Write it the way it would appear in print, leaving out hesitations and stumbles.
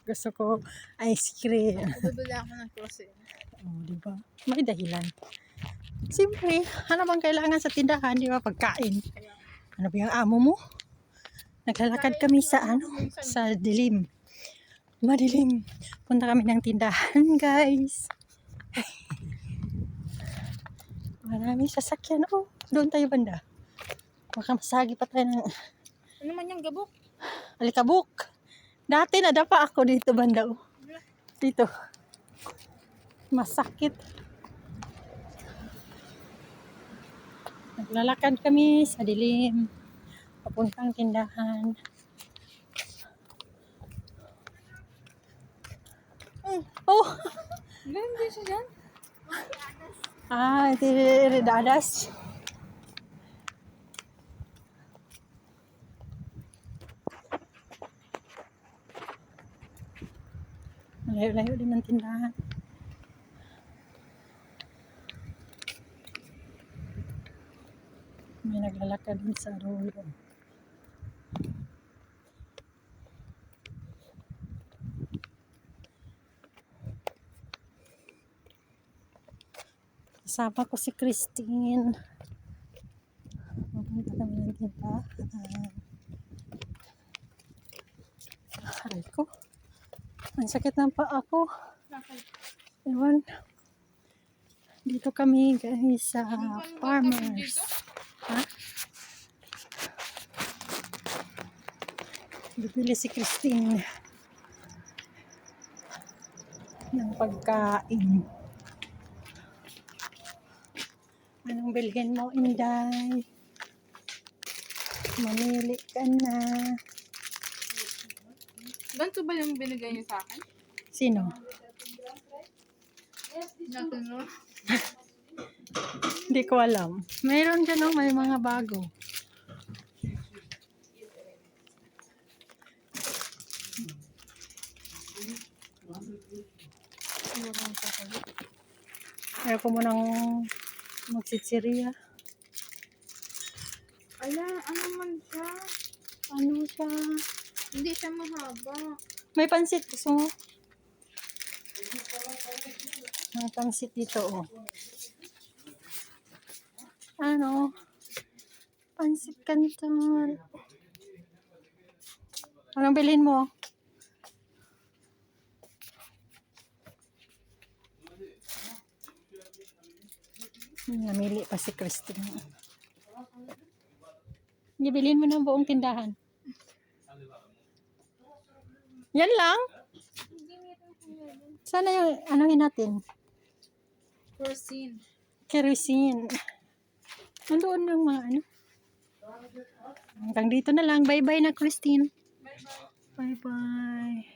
Gusto ko ice cream. Bibili ako ng croissant. Oh, di ba? May dahilan. Siyempre, ano bang kailangan sa tindahan, di ba? Pagkain. Ano ba yung amo mo? Naglalakad kami sa sa dilim. Madilim. Punta kami ng tindahan, guys. Maraming sasakyan. Oh, doon tayo banda. Baka masagi pa tayo ng Ano man yung gabok? alikabok. Dati nadapa ako dito banda. Oh. Dito. Masakit. Naglalakad kami sa dilim. Papuntang tindahan. Oh! Hindi siya dyan. Ah, ito redadas. Layo-layo din ang tindahan. May naglalakad din sa road. Kasama ko si Christine. Pupunta kami ng tindahan. Aray ko. Ang sakit ng paa ko. Ewan. Dito kami guys sa Farmers. Ha? Bibili si Christine ng pagkain. Anong bilhin mo, Inday? Mamili ka na. Ganito ba yung binigay niyo sa akin? Sino? Natin, no? Hindi ko alam. Mayroon dyan, oh, may mga bago. Ayaw ko munang magsitsiriya. Ala, ano man siya? Ano siya? Hindi siya mahaba. May pansit. Gusto mo? May pansit dito, oh. Ano? Pansit Canton. Anong bilhin mo? Namili pa si Christine. Bilhin mo ng buong tindahan. Yan lang? Sana yung anuhin natin? Croissant. Kerosene. Nandoon yung mga ano. Hanggang dito na lang. Bye-bye na, Christine. Bye-bye. Bye-bye.